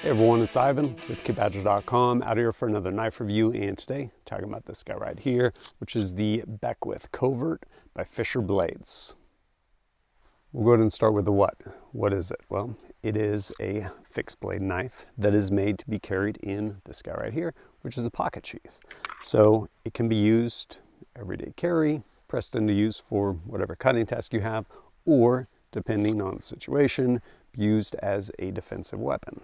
Hey everyone, it's Ivan with KidBadger.com, out here for another knife review, and today talking about this guy right here, which is the Beckwith Covert by Fisher Blades. We'll go ahead and start with the what. What is it? Well, it is a fixed blade knife that is made to be carried in this guy right here, which is a pocket sheath. So it can be used everyday carry, pressed into use for whatever cutting task you have, or depending on the situation, used as a defensive weapon.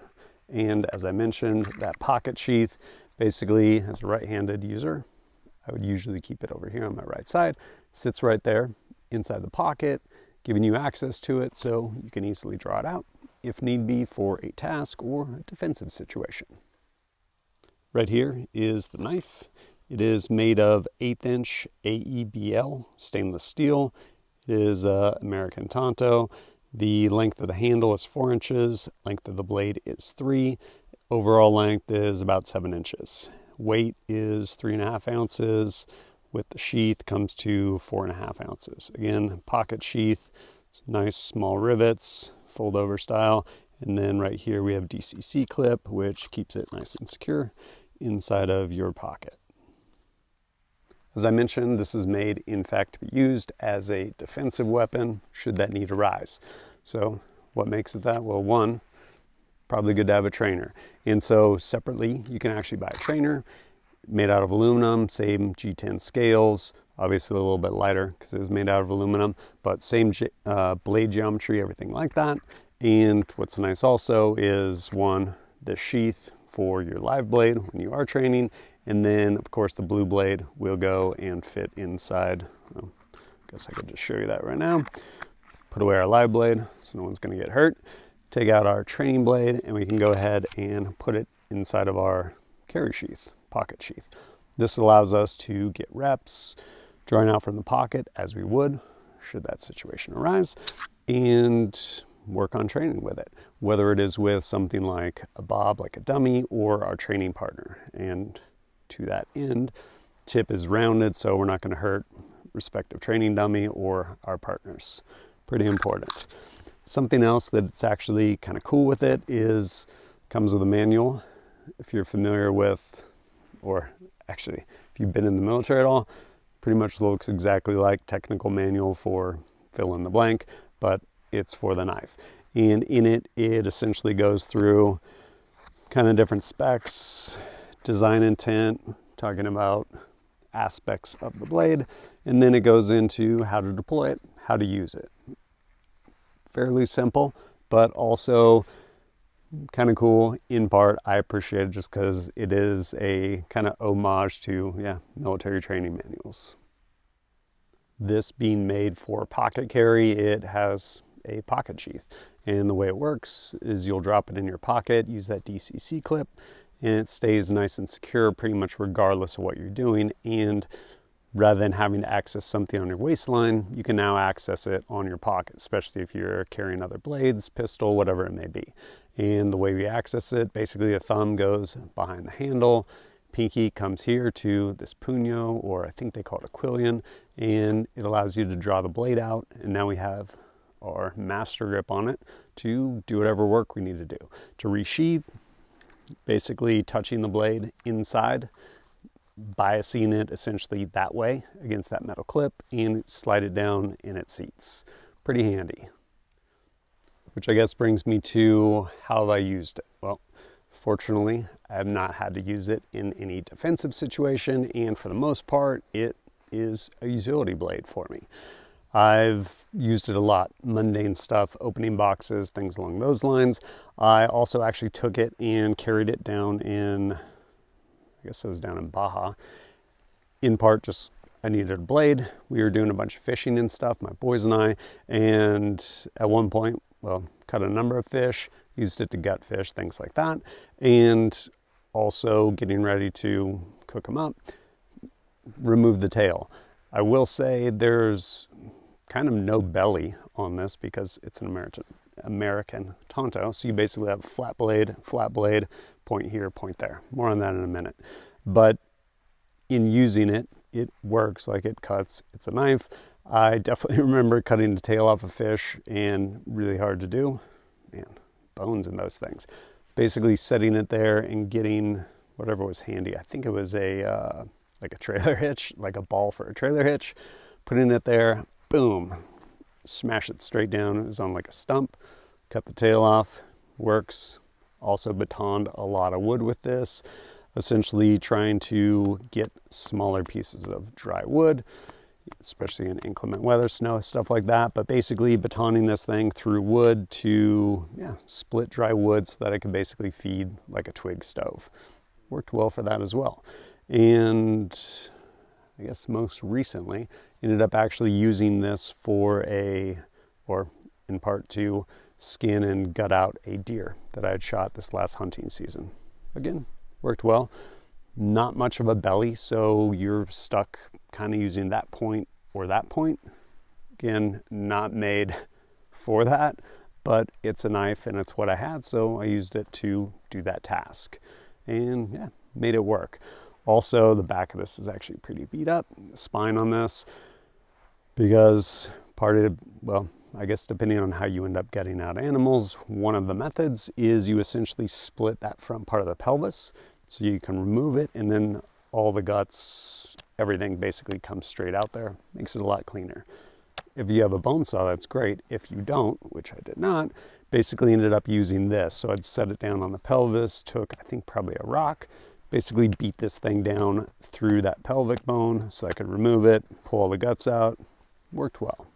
And as I mentioned, that pocket sheath, basically as a right-handed user, I would usually keep it over here on my right side, sits right there inside the pocket, giving you access to it so you can easily draw it out if need be for a task or a defensive situation. Right here is the knife. It is made of 1/8 inch AEBL stainless steel. It is American Tonto. The length of the handle is 4 inches, length of the blade is 3, overall length is about 7 inches. Weight is 3.5 ounces, with the sheath comes to 4.5 ounces. Again, pocket sheath, nice small rivets, fold over style, and then right here we have DCC clip, which keeps it nice and secure inside of your pocket. As I mentioned, this is made, in fact, to be used as a defensive weapon should that need arise. So what makes it that? Well, one, probably good to have a trainer. And so separately, you can actually buy a trainer made out of aluminum, same G10 scales, obviously a little bit lighter because it is made out of aluminum, but same blade geometry, everything like that. And what's nice also is, one, the sheath for your live blade when you are training, and then of course the blue blade will go and fit inside. Well, I guess I could just show you that right now. Put away our live blade so no one's going to get hurt. Take out our training blade and we can go ahead and put it inside of our carry sheath, pocket sheath. This allows us to get reps drawing out from the pocket as we would should that situation arise, and work on training with it, whether it is with something like a bob, like a dummy, or our training partner. And to that end, tip is rounded so we're not going to hurt respective training dummy or our partners. Pretty important. Something else that's actually kind of cool with it is comes with a manual. If you're familiar with, or actually if you've been in the military at all, pretty much looks exactly like technical manual for fill in the blank, but it's for the knife. And in it, it essentially goes through kind of different specs, design intent, talking about aspects of the blade, and then it goes into how to deploy it, how to use it. Fairly simple, but also kind of cool in part. I appreciate it just because it is a kind of homage to, military training manuals. This being made for pocket carry, it has a pocket sheath. And the way it works is you'll drop it in your pocket, use that DCC clip, and it stays nice and secure pretty much regardless of what you're doing. And rather than having to access something on your waistline, you can now access it on your pocket, especially if you're carrying other blades, pistol, whatever it may be. And the way we access it, basically the thumb goes behind the handle, pinky comes here to this punyo, or I think they call it a quillion, and it allows you to draw the blade out, and now we have our master grip on it to do whatever work we need to do. To resheath, basically touching the blade inside, biasing it essentially that way against that metal clip, and slide it down and it seats. Pretty handy. Which I guess brings me to how have I used it? Well, fortunately, I have not had to use it in any defensive situation, and for the most part, it is a utility blade for me. I've used it a lot, mundane stuff, opening boxes, things along those lines. I also actually took it and carried it down in, I guess it was down in Baja. In part, just I needed a blade. We were doing a bunch of fishing and stuff, my boys and I, and at one point, well, caught a number of fish, used it to gut fish, things like that, and also getting ready to cook them up, remove the tail. I will say there's kind of no belly on this because it's an American Tonto. So you basically have a flat blade, point here, point there. More on that in a minute. But in using it, it works, like it cuts. It's a knife. I definitely remember cutting the tail off a fish, and really hard to do. Man, bones in those things. Basically setting it there and getting whatever was handy. I think it was a like a trailer hitch, like a ball for a trailer hitch. Putting it there, boom, smash it straight down. It was on like a stump. Cut the tail off, works. Also batoned a lot of wood with this, essentially trying to get smaller pieces of dry wood, especially in inclement weather, snow, stuff like that. But basically batoning this thing through wood to split dry wood so that I could basically feed like a twig stove. Worked well for that as well. And I guess most recently ended up actually using this for or in part to skin and gut out a deer that I had shot this last hunting season. Again, worked well. Not much of a belly, so you're stuck kind of using that point or that point. Again, not made for that, but it's a knife and it's what I had, so I used it to do that task. And yeah, made it work. Also, the back of this is actually pretty beat up. The spine on this, because part of, well, I guess depending on how you end up getting out animals, one of the methods is you essentially split that front part of the pelvis so you can remove it, and then all the guts, everything basically comes straight out there. Makes it a lot cleaner. If you have a bone saw, that's great. If you don't, which I did not, basically ended up using this. So I'd set it down on the pelvis, took I think probably a rock, basically beat this thing down through that pelvic bone so I could remove it, pull all the guts out. Worked well.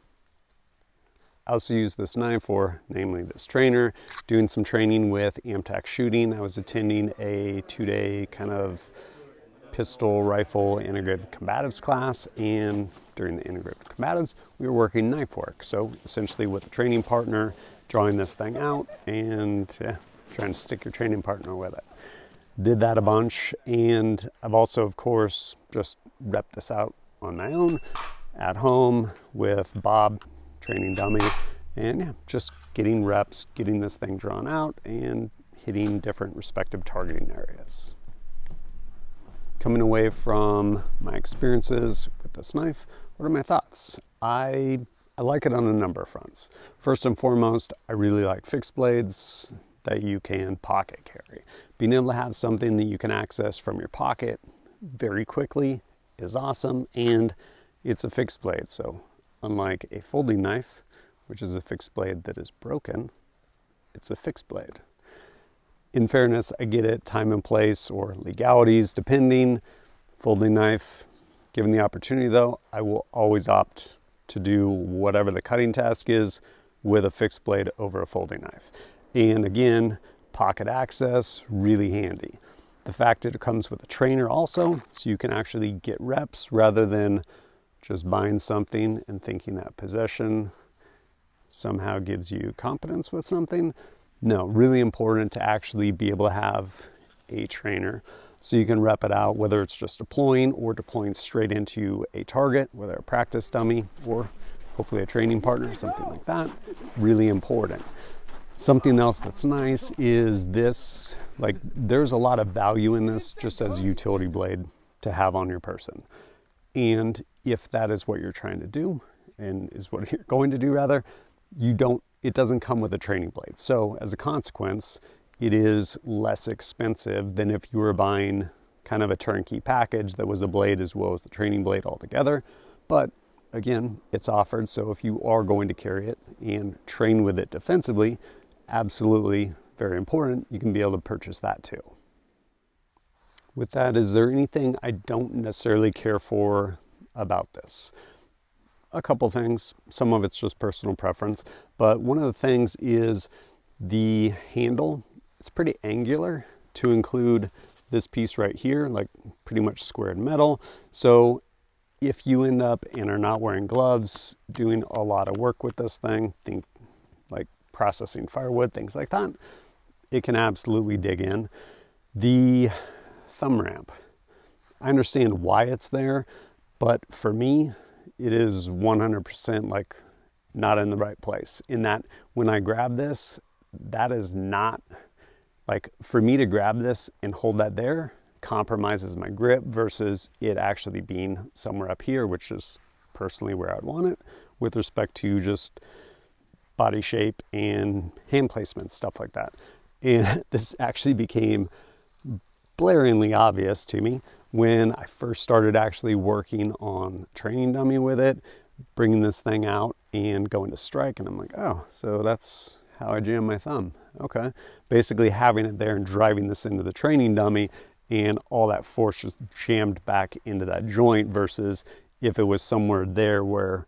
I also used this knife for, namely this trainer, doing some training with Amtac shooting. I was attending a 2-day kind of pistol rifle integrated combatives class, and during the integrated combatives, we were working knife work. So essentially with a training partner, drawing this thing out and trying to stick your training partner with it. Did that a bunch, and I've also, of course, just repped this out on my own at home with Bob, training dummy, and just getting reps, getting this thing drawn out and hitting different respective targeting areas. Coming away from my experiences with this knife, what are my thoughts? I like it on a number of fronts. First and foremost, I really like fixed blades that you can pocket carry. Being able to have something that you can access from your pocket very quickly is awesome, and it's a fixed blade, so unlike a folding knife, which is a fixed blade that is broken, it's a fixed blade. In fairness, I get it, time and place or legalities depending. Folding knife, given the opportunity though, I will always opt to do whatever the cutting task is with a fixed blade over a folding knife. And again, pocket access, really handy. The fact that it comes with a trainer also, so you can actually get reps rather than just buying something and thinking that possession somehow gives you competence with something. No, really important to actually be able to have a trainer so you can rep it out, whether it's just deploying or deploying straight into a target, whether a practice dummy or hopefully a training partner, something like that. Really important. Something else that's nice is this, like there's a lot of value in this just as a utility blade to have on your person. And if that is what you're trying to do, and is what you're going to do rather, it doesn't come with a training blade. So as a consequence, it is less expensive than if you were buying kind of a turnkey package that was a blade as well as the training blade altogether. But again, it's offered, so if you are going to carry it and train with it defensively, absolutely very important, you can be able to purchase that too. With that, is there anything I don't necessarily care for about this? A couple things. Some of it's just personal preference, but one of the things is the handle. It's pretty angular to include this piece right here, like pretty much squared metal. So if you end up and are not wearing gloves, doing a lot of work with this thing, think like processing firewood, things like that, it can absolutely dig in. The thumb ramp, I understand why it's there, but for me, it is 100% like not in the right place. In that when I grab this, that is not, like for me to grab this and hold that there compromises my grip versus it actually being somewhere up here, which is personally where I'd want it with respect to just body shape and hand placement, stuff like that. And this actually became blaringly obvious to me when I first started actually working on training dummy with it, bringing this thing out and going to strike. And I'm like, oh, so that's how I jam my thumb. Okay. Basically having it there and driving this into the training dummy, and all that force just jammed back into that joint, versus if it was somewhere there where,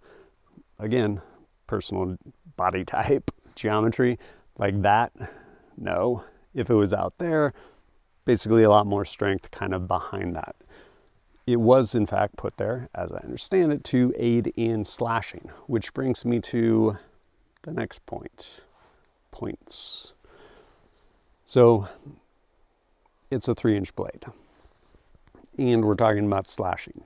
again, personal body type, geometry, like that, no. If it was out there, basically a lot more strength kind of behind that. It was in fact put there, as I understand it, to aid in slashing, which brings me to the next points. So it's a 3-inch blade, and we're talking about slashing.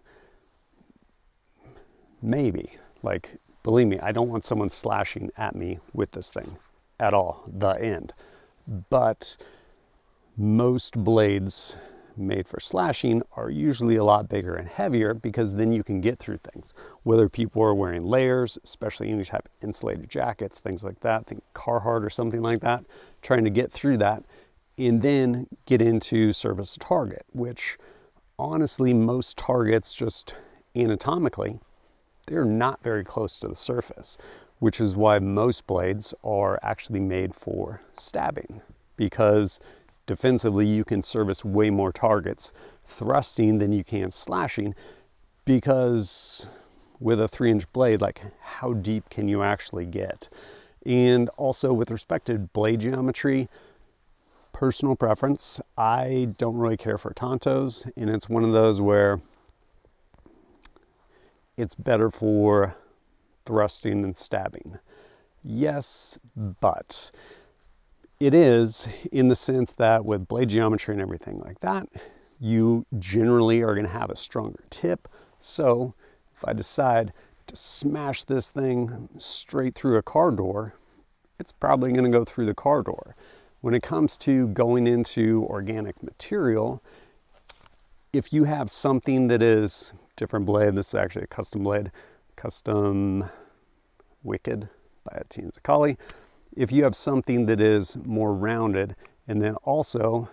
Maybe, like, believe me, I don't want someone slashing at me with this thing at all, the end. But most blades made for slashing are usually a lot bigger and heavier, because then you can get through things. Whether people are wearing layers, especially any type of insulated jackets, things like that, think Carhartt or something like that, trying to get through that and then get into service a target, which honestly, most targets just anatomically, they're not very close to the surface, which is why most blades are actually made for stabbing, because defensively you can service way more targets thrusting than you can slashing, because with a 3-inch blade, like, how deep can you actually get? And also with respect to blade geometry, personal preference, I don't really care for tantos, and it's one of those where it's better for thrusting than stabbing. Yes, but it is, in the sense that with blade geometry and everything like that, you generally are going to have a stronger tip. So if I decide to smash this thing straight through a car door, it's probably going to go through the car door. When it comes to going into organic material, if you have something that is different blade, this is actually a custom blade, Custom Wicked by Team Zakali. If you have something that is more rounded and then also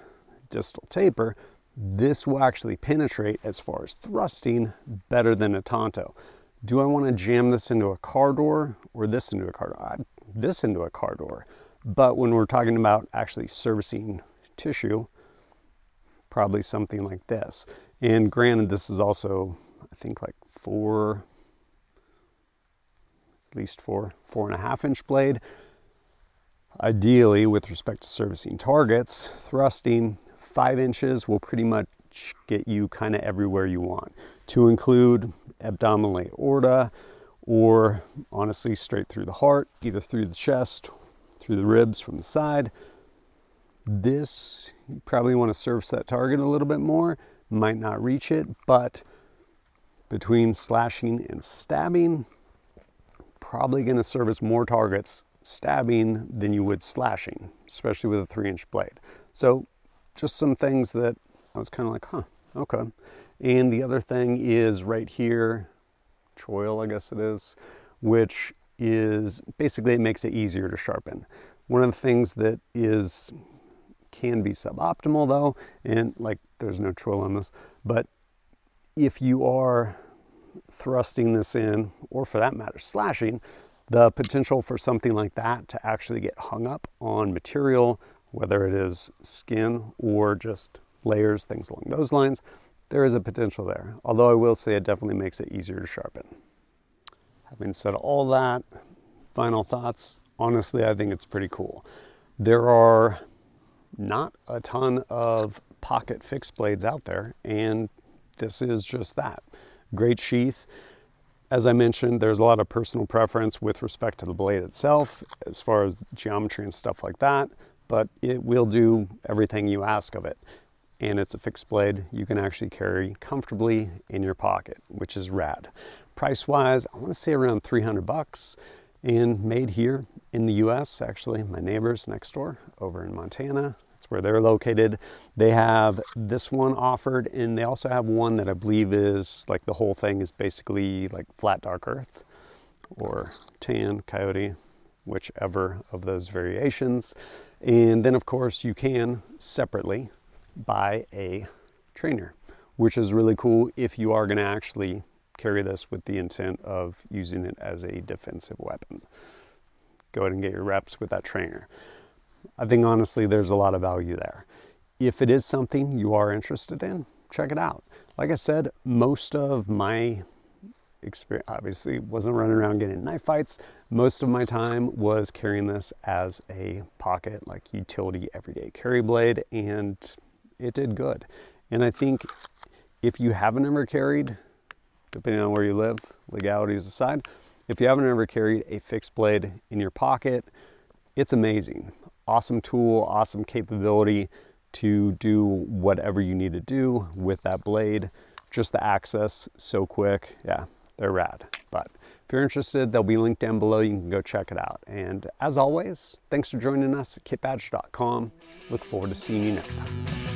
distal taper, this will actually penetrate as far as thrusting better than a tanto. Do I want to jam this into a car door or this into a car door? This into a car door. But when we're talking about actually servicing tissue, probably something like this. And granted, this is also, I think, like at least 4.5-inch blade. Ideally, with respect to servicing targets, thrusting 5 inches will pretty much get you kind of everywhere you want, to include abdominal aorta, or honestly straight through the heart, either through the chest, through the ribs from the side. This, you probably want to service that target a little bit more, might not reach it, but between slashing and stabbing, probably going to service more targets stabbing than you would slashing, especially with a 3-inch blade. So just some things that I was kind of like, huh, okay. And the other thing is right here, choil, I guess it is, which is basically, it makes it easier to sharpen. One of the things that can be suboptimal though, and like there's no choil on this, but if you are thrusting this in, or for that matter slashing, the potential for something like that to actually get hung up on material, whether it is skin or just layers, things along those lines, there is a potential there. Although I will say it definitely makes it easier to sharpen. Having said all that, final thoughts, honestly, I think it's pretty cool. There are not a ton of pocket fixed blades out there, and this is just that. Great sheath. As I mentioned, there's a lot of personal preference with respect to the blade itself, as far as geometry and stuff like that, but it will do everything you ask of it. And it's a fixed blade you can actually carry comfortably in your pocket, which is rad. Price-wise, I want to say around 300 bucks, and made here in the US. Actually, my neighbors next door over in Montana, that's that's where they're located. They have this one offered, and they also have one that I believe is like the whole thing is basically like flat dark earth or tan coyote, whichever of those variations. And then of course you can separately buy a trainer, which is really cool if you are going to actually carry this with the intent of using it as a defensive weapon. Go ahead and get your reps with that trainer. I think honestly there's a lot of value there. If it is something you are interested in, check it out. Like I said, most of my experience obviously wasn't running around getting in knife fights. Most of my time was carrying this as a pocket, like utility everyday carry blade, and it did good. And I think if you haven't ever carried, depending on where you live, legalities aside, if you haven't ever carried a fixed blade in your pocket, it's amazing. Awesome tool, awesome capability to do whatever you need to do with that blade. Just the access, so quick. Yeah, they're rad. But if you're interested, they'll be linked down below. You can go check it out. And as always, thanks for joining us at kitbadger.com. Look forward to seeing you next time.